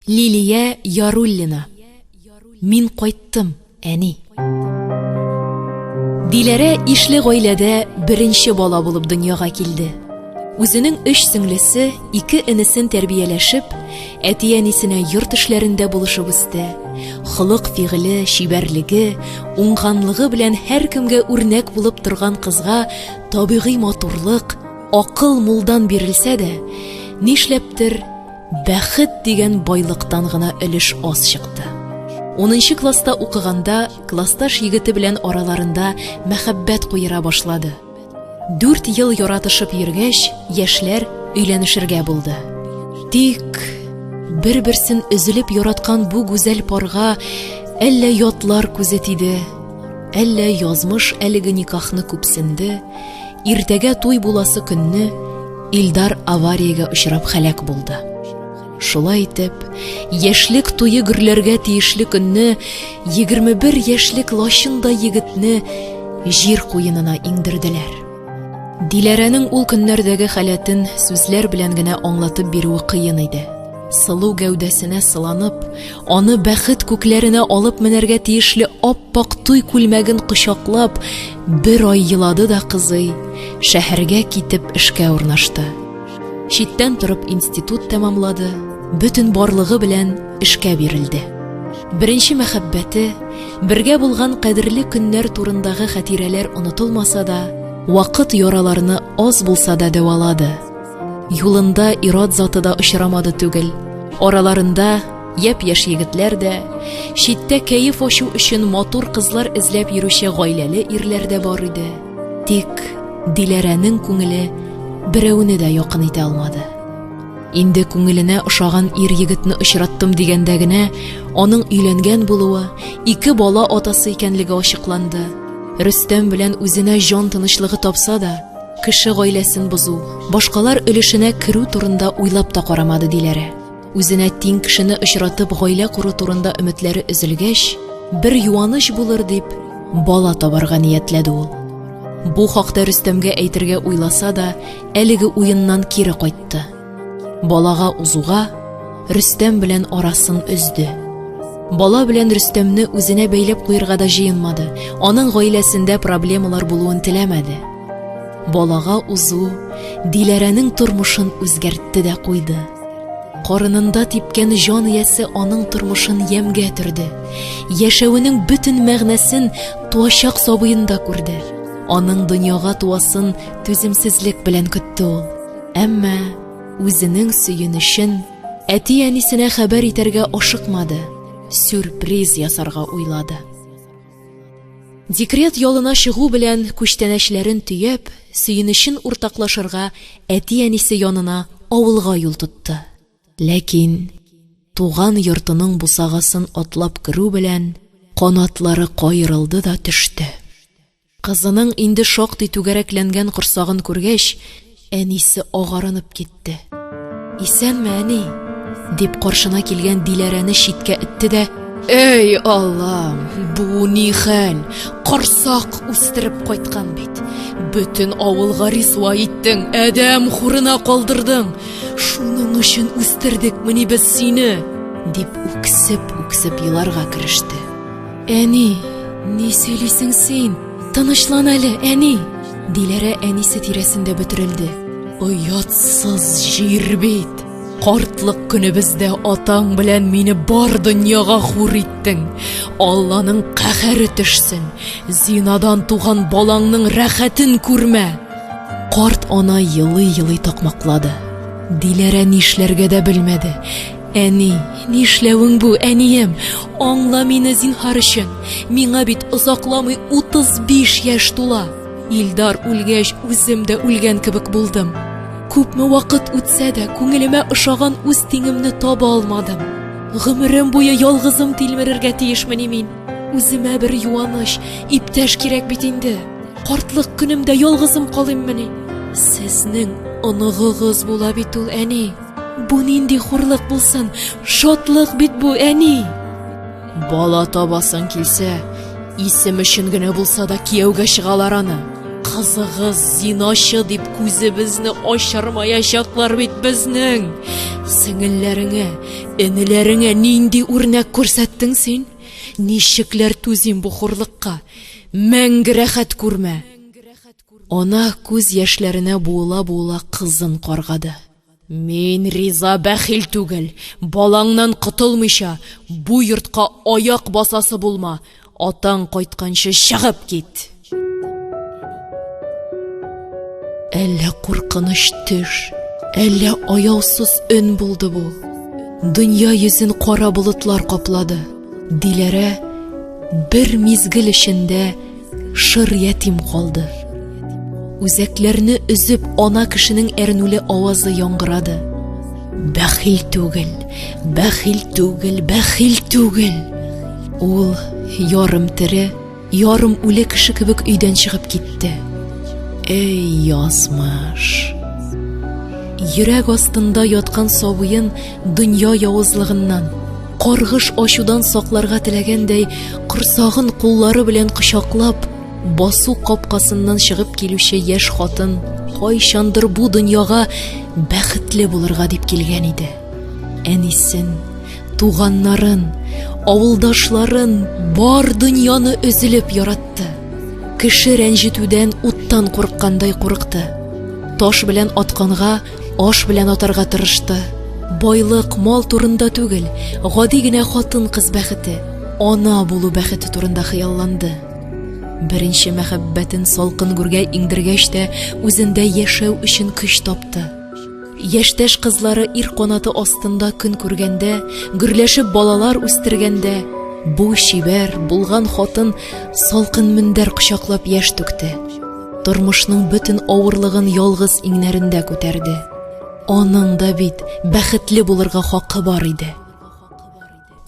Лилия Яруллина. Мин кайттым, әни. Диләрә ишле гаиләдә беренче бала булып дөньяга килде. Үзенең 3 сеңлесе, 2 энесен тәрбияләшеп, әти-әнисенә йорт эшләрендә булышып үсте. Хылык-фигыле, шибәрлеге, уңганлыгы белән һәр кемгә үрнәк булып торган кызга табигый матурлык, акыл мулдан бирелсә дә, нишләптер бәхет дигән байлыктан гына өлеш аз чыкты. 10нчы класста укыганда классташ егете белән араларында мәхәббәт куера башлады. 4 ел яратышып йөргәч, яшьләр өйләнешергә булды. Тик бер-берсен өзелеп яраткан бу гүзәл парга әллә ятлар күзе тиде, әллә язмыш әлеге никахны күпсенде. Иртәгә туй буласы көнне Илдар авариягә очрап хәлак булды. Шулай итеп, яшьлек туйы гөрләргә тиешле көнне 21 яшьлек лачында егетне җир куенына иңдерделәр. Диләрәнең ул көннәрдәге хәләтен сүзләр белән генә аңлатып бирүе кыен иде. Сылу гәүдәсенә сыланып, аны бәхет күкләренә алып менәргә тиешле ап-пак туй күлмәген кочаклап, 1 ай елады да кызый, шәһәргә китеп эшкә урнашты. Читтән торып институт тәмамлады, бөтен барлыгы белән эшкә бирелде. Беренче мәхәббәте, бергә булган кадерле көннәр турындагы хатирәләр онытылмаса да, вакыт яраларны аз булса да дәвалады. Юлында ирад заты да очрамады түгел. Араларында япь-яшь егетләр дә, читтә кәеф ачу өчен матур кызлар эзләп йөрүче гаиләле ирләр дә бар иде. Тик Диләрәнең күңеле берәүне дә якын итә алмады. Инде күңеленә ошаган ир-егетне очраттым дигәндә генә, аның өйләнгән булуы, 2 бала атасы икәнлеге ачыкланды. Рөстәм белән үзенә җан тынычлыгы тапса да, кеше гаиләсен бозу, башкалар өлешенә керү турында уйлап та карамады Диләрә. Үзенә тиң кешене очратып гаилә куру турында өметләре өзелгәч, бер юаныч булыр дип, бала табарга ниятләде ул. Бу хакта Рөстәмгә әйтергә уйласа да, әлеге уеннан кире кайтты. Балага узуга Рөстәм белән арасын өзде. Бала белән Рөстәмне үзенә бәйләп куярга да җыенмады. Аның гаиләсендә проблемалар булуын теләмәде. Балага узу Диләрәнең тормышын үзгәртте дә куйды. Карынында типкән җан иясе аның тормышын ямгә төрде. Яшәвенең бөтен мәгънәсен туачак сабыенда күрде. Аның дөньяга туасын түземсезлек белән көтте ул. Әмма үзенең сөенешен әти-әнисенә хәбәр итәргә ашыкмады. Сюрприз ясарга уйлады. Декрет ялына чыгу белән күчтәнәчләрен төяп, сөенешен уртаклашырга әти-әнисе янына авылга юл тотты. Ләкин туган йортының бусагасын атлап керү белән канатлары кайрылды да төште. Кызының инде шактый түгәрәкләнгән корсагын күргәч, әнисе агарынып китте. Исәнме, әни? Дип каршына килгән Диләрәне читкә итте дә: "Эй, Аллам, бу ни хәл? Корсак үстереп кайткан бит. Бөтен авылга рисва иттең, адәм хурына калдырдың. Шуның өчен үстердекмени без сине?" Дип үксеп еларга кереште. "Әни, ни сөйлисең син? Тынычлан әле, әни." Диләрә әнисе тирәсендә бөтерелде. "Оятсыз җир бит. Картлык көнебездә атаң белән мине бар дөньяга хур иттең. Алланың каһәре төшсен. Зинадан туган балаңның рәхәтен күрмә." Карт ана елый-елый такмаклады. Диләрә нишләргә дә белмәде. "Әни, нишләвең бу, әнием? Аңла мине зинһар өчен. Миңа бит озакламый 35 яшь тула. Илдар үлгәч, үзем дә үлгән кебек булдым. Күпме вакыт үтсә дә, күңелемә ошаган үз тиңемне таба алмадым. Гомерем буе ялгызым тилмерергә тиешмени мин? Үземә бер юаныч, иптәш кирәк бит инде. Картлык көнемдә ялгызым калыйммыни? Сезнең оныгыгыз була бит ул, әни. Бу нинди хурлык булсын? Шатлык бит бу, әни." Бала табасың килсә, исем өчен генә булса да кияүгә чыгалар аны. Кызыгыз зинашы дип күзебезне ачырмаячаклар бит безнең. Сеңелләреңә, энеләреңә нинди үрнәк күрсәттең син? Ничекләр түзим бу хурлыкка? Мәңге рәхәт күрмә. Ана күз яшьләренә буыла-буыла кызын каргады. Мин риза бәхил түгел. Балаңнан котылмыйча бу йортка аяк басасы булма. Атаң кайтканчы чыгып кит. Әллә куркыныч төш, әллә аяусыз өн булды бу. Дөнья йөзен кара болытлар каплады. Диләрә бер мизгел эчендә шыр ятим калды. Үзәкләрне үзеп ана кешенең әрнүле авазы яңгырады. Бәхил түгел, бәхил түгел, бәхил түгел. Ул ярым тере, ярым үле кеше кебек өйдән чыгып китте. Эй, язмыш! Йөрәк астында яткан сабыен дөнья явызлыгыннан, каргыш ачудан сакларга теләгәндәй, корсагын куллары белән кочаклап, басу капкасыннан чыгып килүче яшь хатын кайчандыр бу дөньяга бәхетле булырга дип килгән иде. Әнисен, туганнарын, авылдашларын, бар дөньяны өзелеп яратты. Кеше рәнҗетүдән уттан курыккандай курыкты. Таш белән атканга, аш белән атарга тырышты. Байлык, мал турында түгел, гади генә хатын-кыз бәхете, ана булу бәхете турында хыялланды. Беренче мәхәббәтен салкын гүргә иңдергәч тә үзендә яшәү өчен көч тапты. Яшьтәш кызлары ир канаты астында көн күргәндә, гөрләшеп балалар үстергәндә, бу чибәр булган хатын салкын мендәр кочаклап яшь түкте. Тормышның бөтен авырлыгын ялгыз иңнәрендә күтәрде. Аның да бит бәхетле булырга хакы бар иде.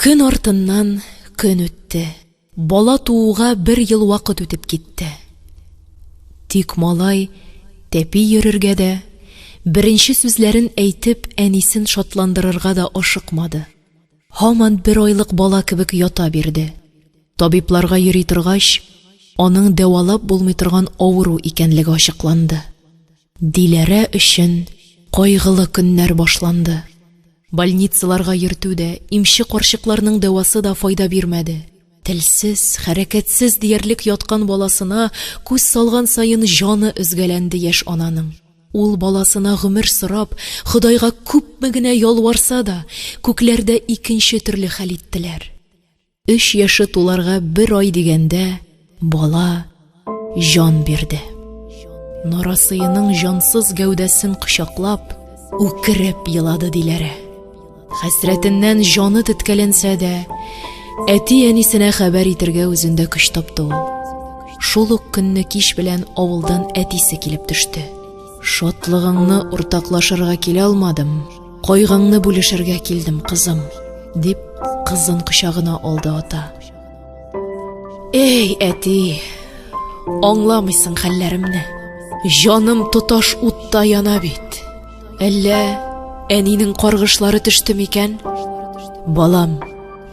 Көн артыннан көн үтте. Бала тууга 1 ел вакыт үтеп китте. Тик малай тәпи йөрергә дә, беренче сүзләрен әйтеп әнисен шатландырырга да ашыкмады. Һаман 1 айлык бала кебек ята бирде. Табибларга йөри торгач, аның дәвалап булмый торган авыру икәнлеге ачыкланды. Диләрә өчен кайгылы көннәр башланды. Больницаларга йөртү дә, имче карчыкларның дәвасы да файда бирмәде. Телсез, хәрәкәтсез диярлек яткан баласына күз салган сайын җаны өзгәләнде яшь ананың. Ул баласына гомер сорап, Худайга күпме генә ялварса да, күкләрдә икенче төрле хәл иттеләр. 3 яшы туларга 1 ай дигәндә, бала җан бирде. Нарасыйның җансыз гәүдәсен кочаклап, үкереп елады Диләрә. Хәсрәтеннән җаны теткәләнсә дә, әти-әнисенә хәбәр итәргә үзендә көч тапты ул. Шул ук көнне кич белән авылдан әтисе килеп төште. Шатлыгыңны уртаклашырга килә алмадым, кайгыңны бүлешергә килдем, кызым, дип кызын кочагына алды ата. Эй, әти, аңламыйсың хәлләремне. Җаным тоташ утта яна бит. Әллә әнинең каргышлары төште микән? Балам,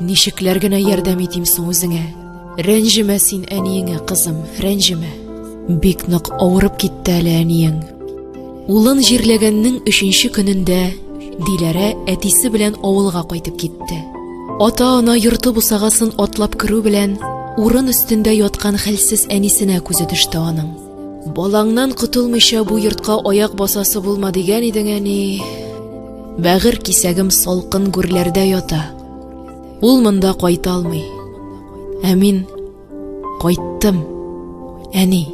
ничекләр генә ярдәм итим соң үзеңә. Рәнҗемә син әниеңә, кызым, рәнҗемә. Бик нык авырып китте әле әниең. Улын җирләгәннең 3нче көнендә Диләрә әтисе белән авылга кайтып китте. Ата-ана йорты бусагасын атлап керү белән урын өстендә яткан хәлсез әнисенә күзе төште аның. Балаңнан котылмыйча бу йортка аяк басасы булма дигән идең, әни. Бәгыр кисәгем салкын гүрләрдә ята. Ул монда кайта алмый. Ә мин кайттым, әни.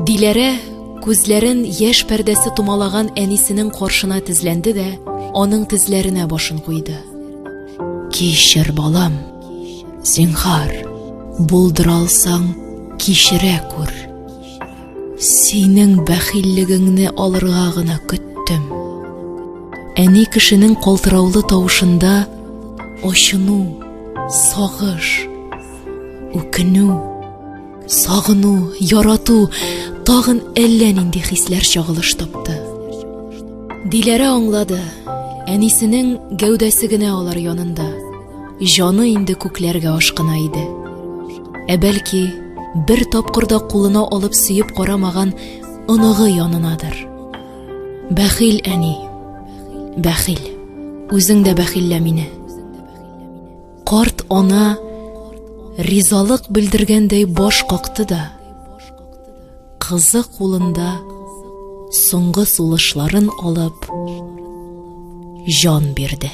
Диләрә күзләрен яшь пәрдәсе тумалаган әнисенең каршына тезләнде дә, аның тезләренә башын куйды. Кичер, балам. Зинһар, булдыра алсаң, кичерә күр. Синең бәхиллегеңне алырга гына көттем. Әни кешенең калтыраулы тавышында ачыну, сагыш, үкенү, сагыну, ярату, тагын әллә нинди хисләр чагылыш тапты. Диләрә аңлады, әнисенең гәүдәсе генә алар янында. Җаны инде күкләргә ашкына иде. Бәлки, бер тапкырда кулына алып сөеп карамаган оныгы янынадыр. Бәхил әни, бәхил, үзең дә бәхиллә мине. Карт ана ризалык белдергәндәй баш какты да, кызы кулында соңгы сулышларын алып җан бирде.